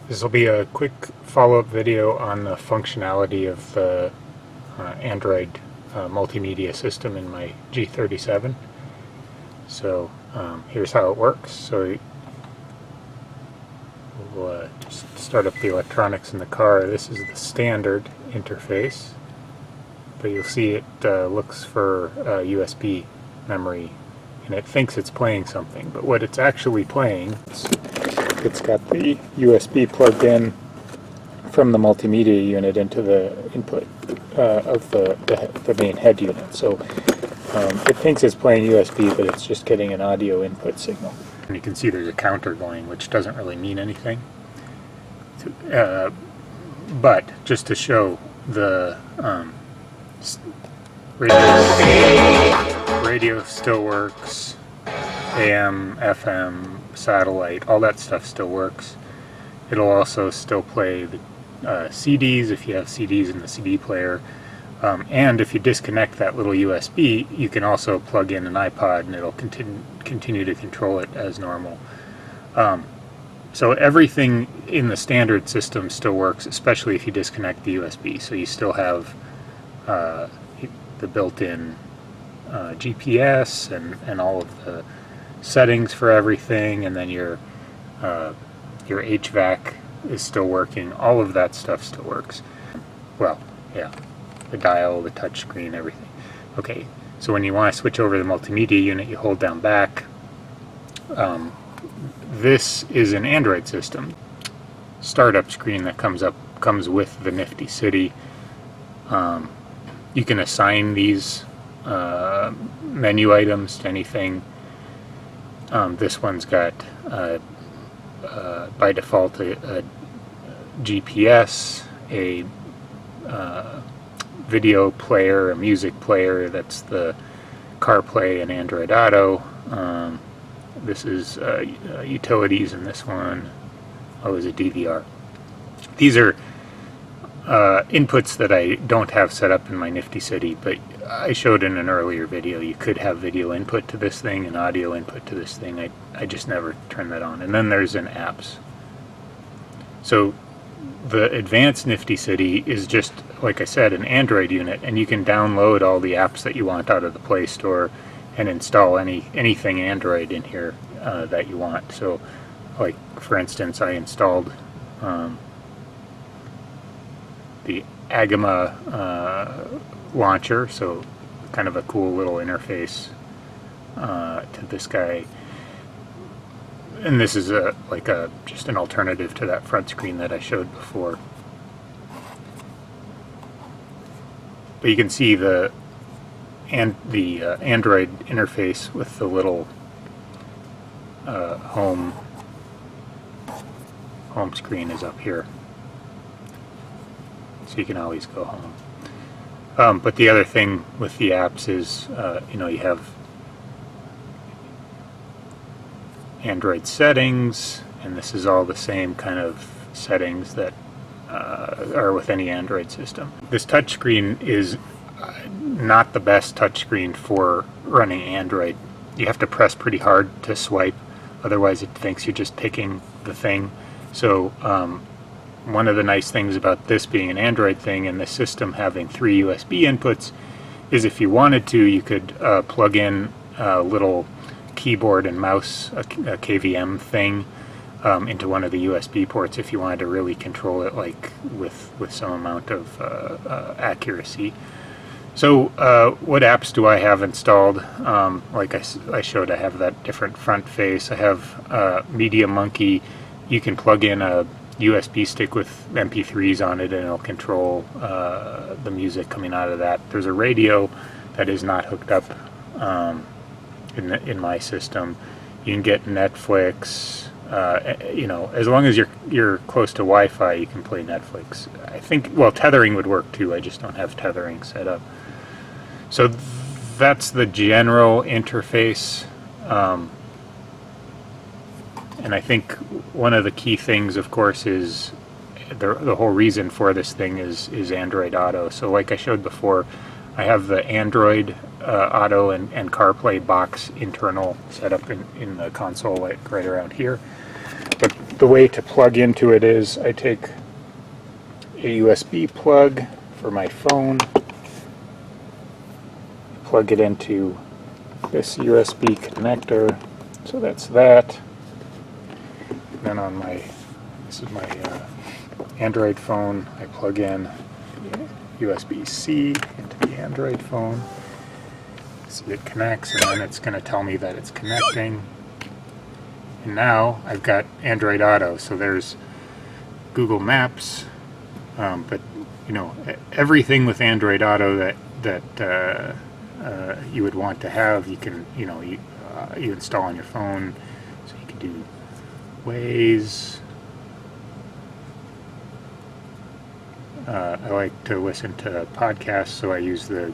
This will be a quick follow-up video on the functionality of the Android multimedia system in my G37. So here's how it works. So we'll just start up the electronics in the car. This is the standard interface, but you'll see it looks for USB memory, and it thinks it's playing something, but what it's actually playing, it's got the USB plugged in from the multimedia unit into the input of the main head unit. So it thinks it's playing USB, but it's just getting an audio input signal. And you can see there's a counter going, which doesn't really mean anything. But just to show the radio still works, AM, FM, satellite, all that stuff still works. It'll also still play the CDs if you have CDs in the CD player. And if you disconnect that little USB, you can also plug in an iPod and it'll continue to control it as normal. So everything in the standard system still works, especially if you disconnect the USB. So you still have the built-in GPS and all of the settings for everything, and then your HVAC is still working. All of that stuff still works. Well, yeah, the dial, the touch screen, everything. Okay, so when you want to switch over to the multimedia unit, you hold down back. This is an Android system. Startup screen that comes with the Nifty City. You can assign these menu items to anything. This one's got by default a GPS, a video player, a music player, that's the CarPlay and Android Auto. This is utilities, and this one is a DVR. These are inputs that I don't have set up in my Nifty City, but I showed in an earlier video you could have video input to this thing and audio input to this thing. I just never turned that on. And then there's an apps. So the advanced Nifty City is just, like I said, an Android unit, and you can download all the apps that you want out of the Play Store and install anything Android in here that you want. So, like, for instance, I installed the Agama launcher, so kind of a cool little interface to this guy. And this is just an alternative to that front screen that I showed before. But you can see the Android interface with the little home screen is up here, so you can always go home. But the other thing with the apps is, you have Android settings, and this is all the same kind of settings that are with any Android system. This touchscreen is not the best touchscreen for running Android. You have to press pretty hard to swipe, otherwise it thinks you're just picking the thing. So one of the nice things about this being an Android thing and the system having 3 USB inputs is if you wanted to, you could plug in a little keyboard and mouse, a KVM thing, into one of the USB ports if you wanted to really control it, like with some amount of accuracy. So what apps do I have installed? Like I showed, I have that different front face. I have Media Monkey. You can plug in a USB stick with MP3s on it, and it'll control the music coming out of that. There's a radio that is not hooked up in my system. You can get Netflix. As long as you're close to Wi-Fi, you can play Netflix. I think, well, tethering would work too. I just don't have tethering set up. So that's the general interface. And I think one of the key things, of course, is the whole reason for this thing is Android Auto. So like I showed before, I have the Android Auto and CarPlay box internal set up in the console, like right around here. But the way to plug into it is I take a USB plug for my phone, plug it into this USB connector, so that's that. Then on this is my Android phone, I plug in USB-C into the Android phone. See, it connects, and then it's going to tell me that it's connecting. And now I've got Android Auto, so there's Google Maps, but you know, everything with Android Auto that you would want to have, you can, you know, you install on your phone, so you can do Waze. I like to listen to podcasts, so I use the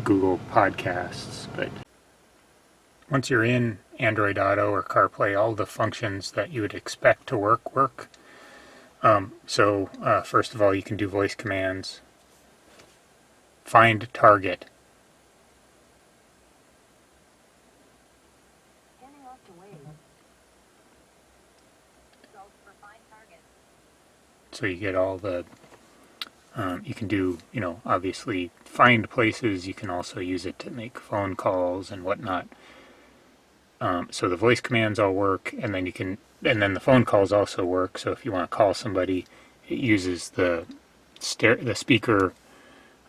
Google Podcasts. But once you're in Android Auto or CarPlay, all the functions that you would expect to work. So first of all, you can do voice commands, find target. So you get all the, you can do, you know, obviously find places. You can also use it to make phone calls and whatnot. So the voice commands all work, and then the phone calls also work. So if you want to call somebody, it uses the speaker,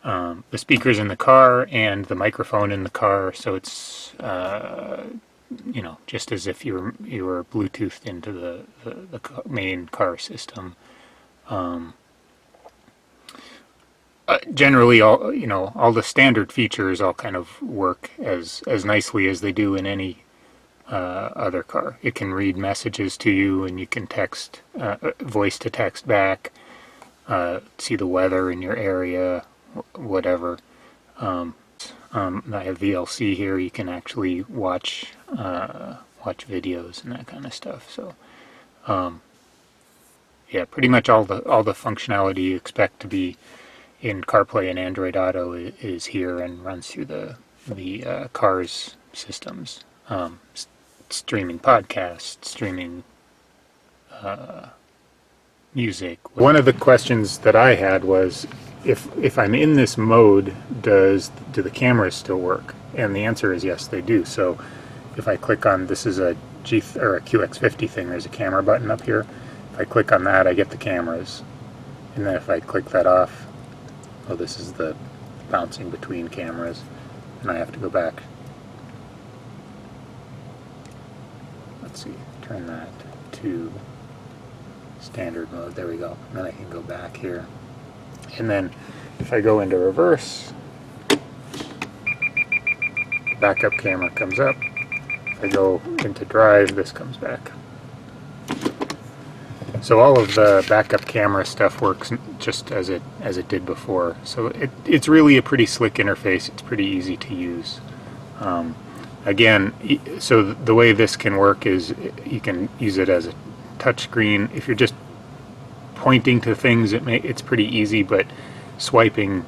the speakers in the car and the microphone in the car. So it's you know, just as if you were Bluetoothed into the main car system. Generally, all the standard features all kind of work as nicely as they do in any other car. It can read messages to you, and you can text, voice to text back, see the weather in your area, whatever. I have VLC here. You can actually watch videos and that kind of stuff. So, yeah, pretty much all the functionality you expect to be in CarPlay and Android Auto is here and runs through the car's systems. Streaming podcasts, streaming music. One of the questions that I had was, if I'm in this mode, do the cameras still work? And the answer is yes, they do. So if I click on, this is a QX50 thing, there's a camera button up here. If I click on that, I get the cameras. And then if I click that off, oh, this is the bouncing between cameras, and I have to go back. Let's see, turn that to standard mode. There we go. And then I can go back here. And then if I go into reverse, backup camera comes up. If I go into drive, this comes back. So all of the backup camera stuff works just as it did before. So it's really a pretty slick interface. It's pretty easy to use. Again, so the way this can work is you can use it as a touch screen. If you're just pointing to things, it's pretty easy, but swiping,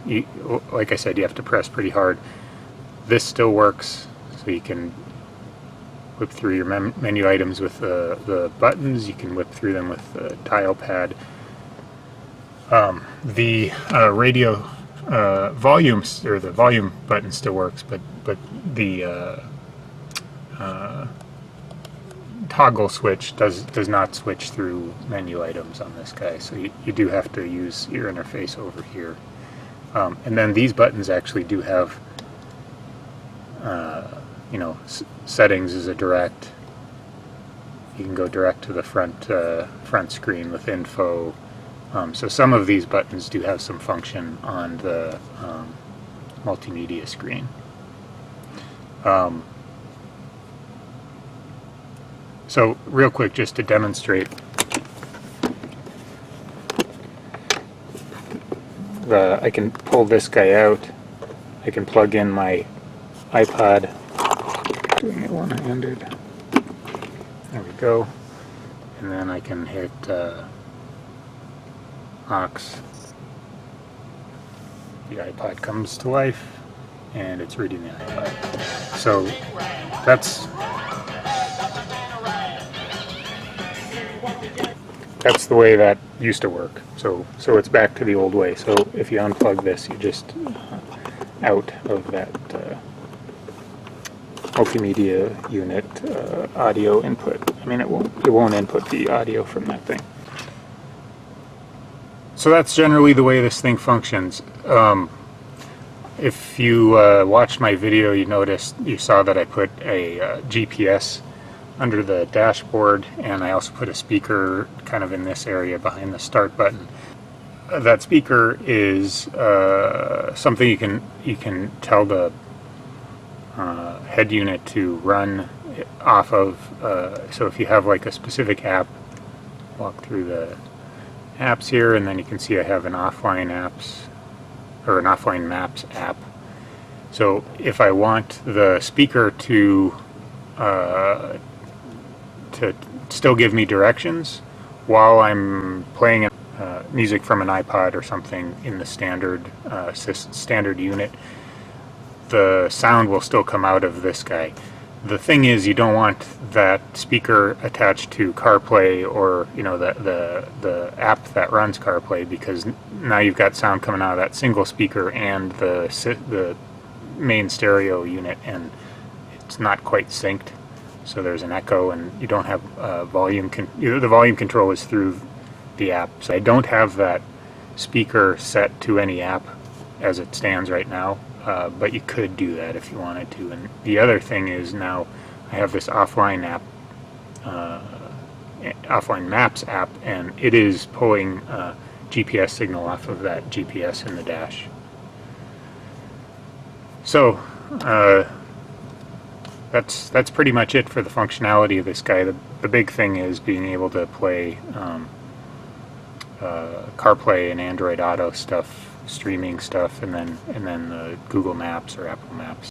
like I said, you have to press pretty hard. This still works, so you can whip through your menu items with the buttons. You can whip through them with the dial pad. The radio volumes, or the volume button still works, but the toggle switch does not switch through menu items on this guy, so you do have to use your interface over here. And then these buttons actually do have settings as a direct. You can go direct to the front screen with info. So some of these buttons do have some function on the multimedia screen. So real quick, just to demonstrate, I can pull this guy out. I can plug in my iPod. Doing it one-handed. There we go. And then I can hit aux. The iPod comes to life, and it's reading the iPod. So that's that's the way that used to work. So it's back to the old way. So if you unplug this, you just out of that multimedia unit audio input. I mean, it won't input the audio from that thing. So that's generally the way this thing functions. If you watched my video, you saw that I put a GPS under the dashboard, and I also put a speaker kind of in this area behind the start button. That speaker is something you can tell the head unit to run off of. So if you have like a specific app, walk through the apps here, and then you can see I have an offline maps app. So if I want the speaker to still give me directions while I'm playing music from an iPod or something in the standard unit, the sound will still come out of this guy. The thing is, you don't want that speaker attached to CarPlay or the app that runs CarPlay, because now you've got sound coming out of that single speaker and the main stereo unit, and it's not quite synced. So there's an echo, and you don't have volume. The volume control is through the app. So I don't have that speaker set to any app as it stands right now. But you could do that if you wanted to. And the other thing is, now I have this offline maps app, and it is pulling GPS signal off of that GPS in the dash. So that's pretty much it for the functionality of this guy. The big thing is being able to play CarPlay and Android Auto stuff, streaming stuff, and then Google Maps or Apple Maps.